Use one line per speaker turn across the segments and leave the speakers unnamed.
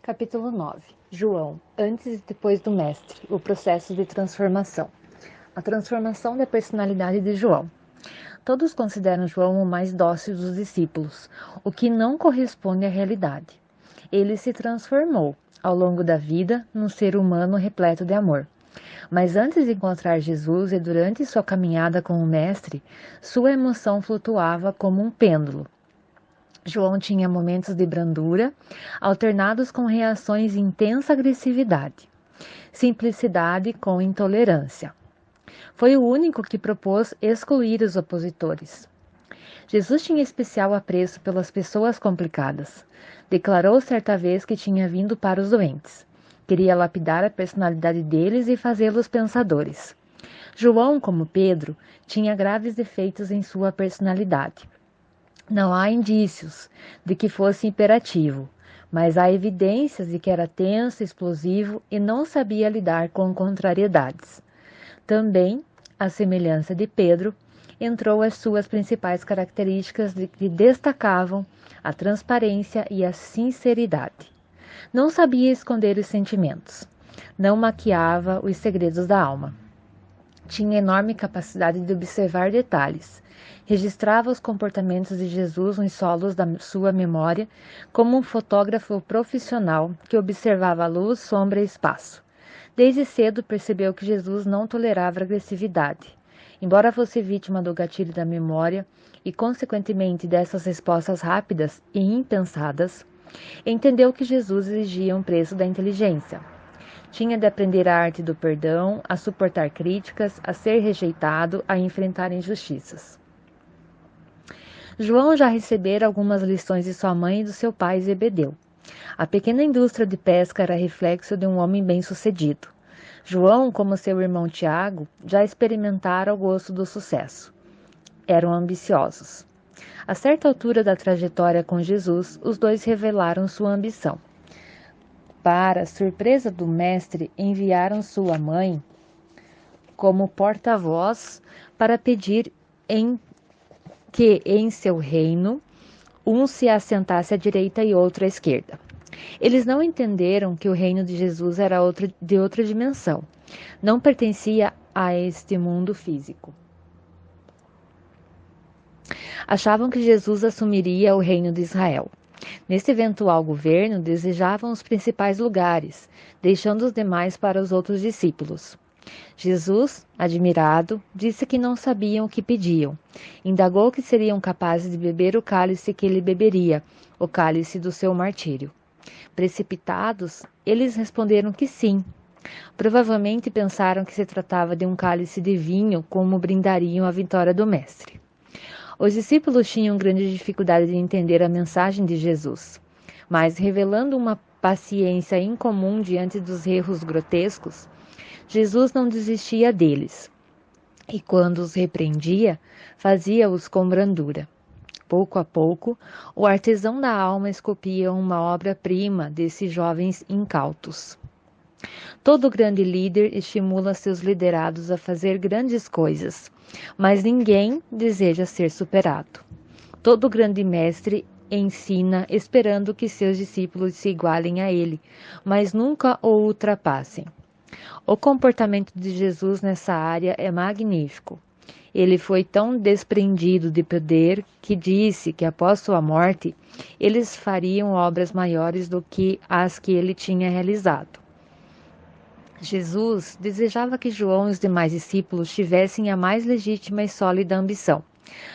Capítulo 9. João, antes e depois do Mestre, o processo de transformação. A transformação da personalidade de João. Todos consideram João o mais dócil dos discípulos, o que não corresponde à realidade. Ele se transformou, ao longo da vida, num ser humano repleto de amor. Mas antes de encontrar Jesus e durante sua caminhada com o Mestre, sua emoção flutuava como um pêndulo. João tinha momentos de brandura, alternados com reações de intensa agressividade, simplicidade com intolerância. Foi o único que propôs excluir os opositores. Jesus tinha especial apreço pelas pessoas complicadas. Declarou certa vez que tinha vindo para os doentes. Queria lapidar a personalidade deles e fazê-los pensadores. João, como Pedro, tinha graves defeitos em sua personalidade. Não há indícios de que fosse hiperativo, mas há evidências de que era tenso, explosivo e não sabia lidar com contrariedades. Também, à semelhança de Pedro, entrou as suas principais características que destacavam a transparência e a sinceridade. Não sabia esconder os sentimentos, não maquiava os segredos da alma. Tinha enorme capacidade de observar detalhes. Registrava os comportamentos de Jesus nos solos da sua memória como um fotógrafo profissional que observava luz, sombra e espaço. Desde cedo percebeu que Jesus não tolerava agressividade. Embora fosse vítima do gatilho da memória e, consequentemente, dessas respostas rápidas e impensadas, entendeu que Jesus exigia um preço da inteligência. Tinha de aprender a arte do perdão, a suportar críticas, a ser rejeitado, a enfrentar injustiças. João já recebera algumas lições de sua mãe e do seu pai Zebedeu. A pequena indústria de pesca era reflexo de um homem bem-sucedido. João, como seu irmão Tiago, já experimentara o gosto do sucesso. Eram ambiciosos. A certa altura da trajetória com Jesus, os dois revelaram sua ambição. Para surpresa do mestre, enviaram sua mãe como porta-voz para pedir que em seu reino um se assentasse à direita e outro à esquerda. Eles não entenderam que o reino de Jesus era de outra dimensão. Não pertencia a este mundo físico. Achavam que Jesus assumiria o reino de Israel. Nesse eventual governo, desejavam os principais lugares, deixando os demais para os outros discípulos. Jesus, admirado, disse que não sabiam o que pediam. Indagou que seriam capazes de beber o cálice que ele beberia, o cálice do seu martírio. Precipitados, eles responderam que sim. Provavelmente pensaram que se tratava de um cálice de vinho, como brindariam a vitória do Mestre. Os discípulos tinham grande dificuldade de entender a mensagem de Jesus, mas, revelando uma paciência incomum diante dos erros grotescos, Jesus não desistia deles, e quando os repreendia, fazia-os com brandura. Pouco a pouco, o artesão da alma esculpia uma obra-prima desses jovens incautos. Todo grande líder estimula seus liderados a fazer grandes coisas, mas ninguém deseja ser superado. Todo grande mestre ensina esperando que seus discípulos se igualem a ele, mas nunca o ultrapassem. O comportamento de Jesus nessa área é magnífico. Ele foi tão desprendido de poder que disse que após sua morte, eles fariam obras maiores do que as que ele tinha realizado. Jesus desejava que João e os demais discípulos tivessem a mais legítima e sólida ambição.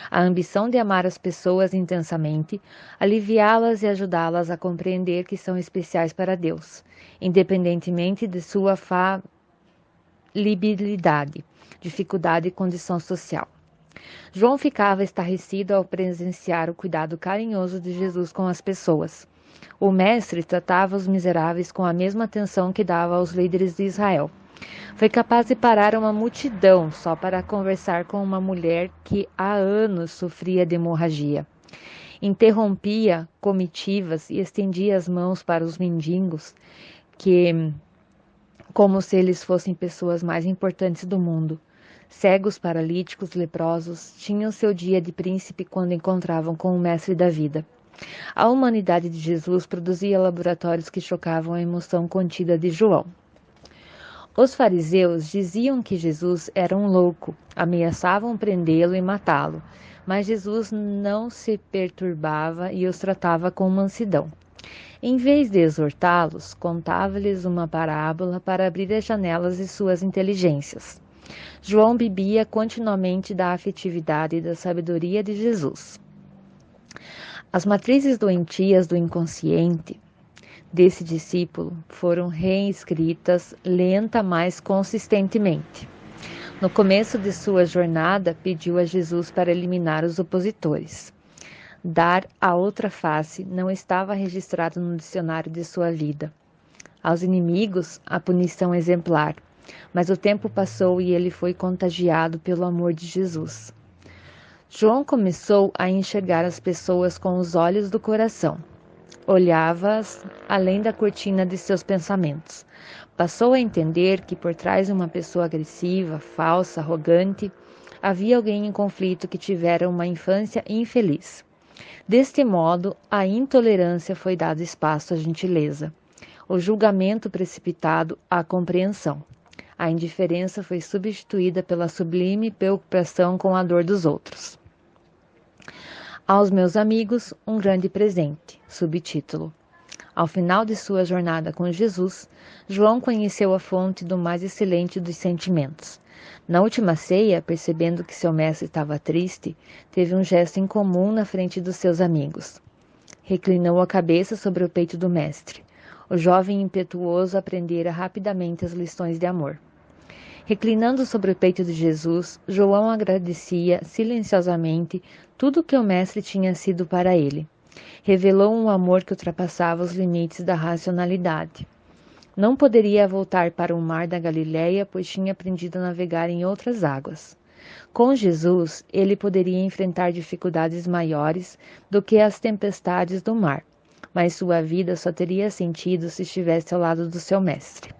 A ambição de amar as pessoas intensamente, aliviá-las e ajudá-las a compreender que são especiais para Deus, independentemente de sua falibilidade, dificuldade e condição social. João ficava estarrecido ao presenciar o cuidado carinhoso de Jesus com as pessoas. O mestre tratava os miseráveis com a mesma atenção que dava aos líderes de Israel. Foi capaz de parar uma multidão só para conversar com uma mulher que há anos sofria de hemorragia. Interrompia comitivas e estendia as mãos para os mendigos, como se eles fossem pessoas mais importantes do mundo. Cegos, paralíticos, leprosos, tinham seu dia de príncipe quando encontravam com o mestre da vida. A humanidade de Jesus produzia laboratórios que chocavam a emoção contida de João. Os fariseus diziam que Jesus era um louco, ameaçavam prendê-lo e matá-lo, mas Jesus não se perturbava e os tratava com mansidão. Em vez de exortá-los, contava-lhes uma parábola para abrir as janelas de suas inteligências. João bebia continuamente da afetividade e da sabedoria de Jesus. As matrizes doentias do inconsciente desse discípulo foram reescritas lenta, mas consistentemente. No começo de sua jornada, pediu a Jesus para eliminar os opositores. Dar a outra face não estava registrado no dicionário de sua vida. Aos inimigos, a punição exemplar, mas o tempo passou e ele foi contagiado pelo amor de Jesus. João começou a enxergar as pessoas com os olhos do coração. Olhava-as além da cortina de seus pensamentos. Passou a entender que por trás de uma pessoa agressiva, falsa, arrogante, havia alguém em conflito que tivera uma infância infeliz. Deste modo, à intolerância foi dado espaço à gentileza, o julgamento precipitado à compreensão. A indiferença foi substituída pela sublime preocupação com a dor dos outros. Aos meus amigos, um grande presente. Subtítulo. Ao final de sua jornada com Jesus, João conheceu a fonte do mais excelente dos sentimentos. Na última ceia, percebendo que seu mestre estava triste, teve um gesto incomum na frente dos seus amigos. Reclinou a cabeça sobre o peito do mestre. O jovem impetuoso aprendera rapidamente as lições de amor. Reclinando sobre o peito de Jesus, João agradecia silenciosamente tudo que o mestre tinha sido para ele. Revelou um amor que ultrapassava os limites da racionalidade. Não poderia voltar para o mar da Galileia, pois tinha aprendido a navegar em outras águas. Com Jesus, ele poderia enfrentar dificuldades maiores do que as tempestades do mar, mas sua vida só teria sentido se estivesse ao lado do seu mestre.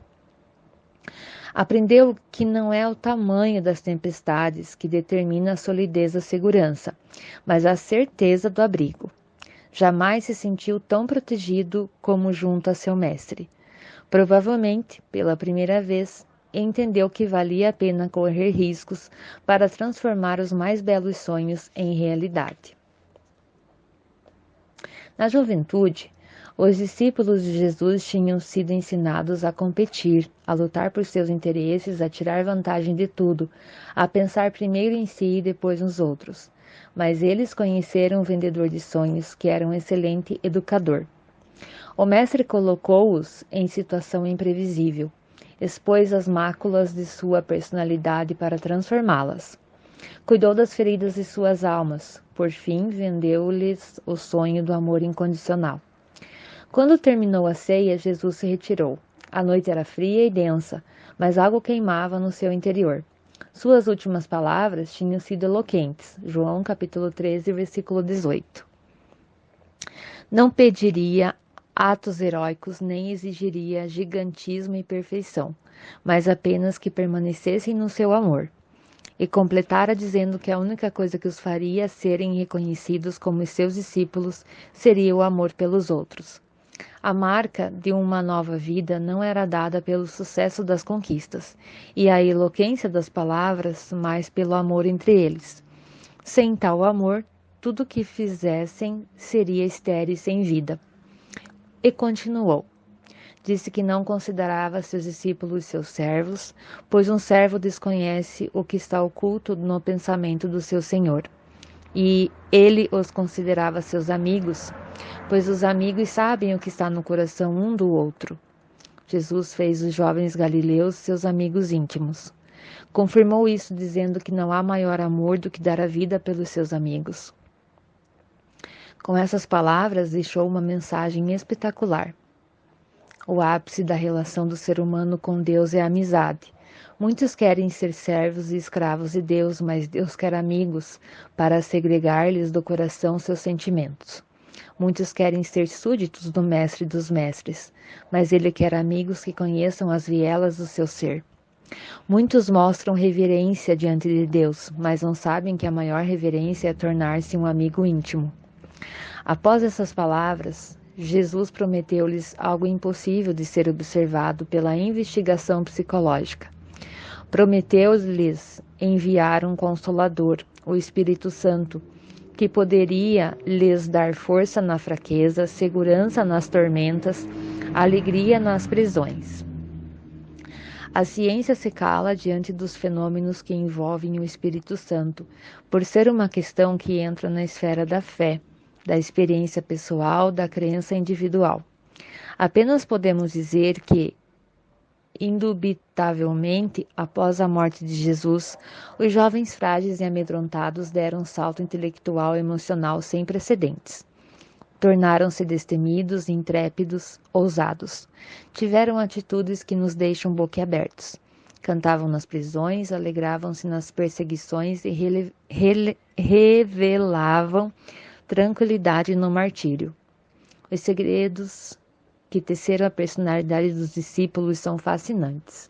Aprendeu que não é o tamanho das tempestades que determina a solidez da segurança, mas a certeza do abrigo. Jamais se sentiu tão protegido como junto a seu mestre. Provavelmente, pela primeira vez, entendeu que valia a pena correr riscos para transformar os mais belos sonhos em realidade. Na juventude, os discípulos de Jesus tinham sido ensinados a competir, a lutar por seus interesses, a tirar vantagem de tudo, a pensar primeiro em si e depois nos outros. Mas eles conheceram um vendedor de sonhos que era um excelente educador. O mestre colocou-os em situação imprevisível, expôs as máculas de sua personalidade para transformá-las. Cuidou das feridas de suas almas, por fim vendeu-lhes o sonho do amor incondicional. Quando terminou a ceia, Jesus se retirou. A noite era fria e densa, mas algo queimava no seu interior. Suas últimas palavras tinham sido eloquentes. João capítulo 13, versículo 18. Não pediria atos heróicos nem exigiria gigantismo e perfeição, mas apenas que permanecessem no seu amor. E completara dizendo que a única coisa que os faria serem reconhecidos como seus discípulos seria o amor pelos outros. A marca de uma nova vida não era dada pelo sucesso das conquistas, e a eloquência das palavras, mas pelo amor entre eles. Sem tal amor, tudo o que fizessem seria estéril e sem vida. E continuou. Disse que não considerava seus discípulos seus servos, pois um servo desconhece o que está oculto no pensamento do seu senhor. E ele os considerava seus amigos, pois os amigos sabem o que está no coração um do outro. Jesus fez os jovens galileus seus amigos íntimos. Confirmou isso dizendo que não há maior amor do que dar a vida pelos seus amigos. Com essas palavras, deixou uma mensagem espetacular. O ápice da relação do ser humano com Deus é a amizade. Muitos querem ser servos e escravos de Deus, mas Deus quer amigos para segregar-lhes do coração seus sentimentos. Muitos querem ser súditos do Mestre dos Mestres, mas Ele quer amigos que conheçam as vielas do seu ser. Muitos mostram reverência diante de Deus, mas não sabem que a maior reverência é tornar-se um amigo íntimo. Após essas palavras, Jesus prometeu-lhes algo impossível de ser observado pela investigação psicológica. Prometeu-lhes enviar um Consolador, o Espírito Santo, que poderia lhes dar força na fraqueza, segurança nas tormentas, alegria nas prisões. A ciência se cala diante dos fenômenos que envolvem o Espírito Santo, por ser uma questão que entra na esfera da fé, da experiência pessoal, da crença individual. Apenas podemos dizer que, indubitavelmente, após a morte de Jesus, os jovens frágeis e amedrontados deram um salto intelectual e emocional sem precedentes. Tornaram-se destemidos, intrépidos, ousados. Tiveram atitudes que nos deixam boquiabertos. Cantavam nas prisões, alegravam-se nas perseguições e revelavam tranquilidade no martírio. Os segredos que teceram a personalidade dos discípulos são fascinantes.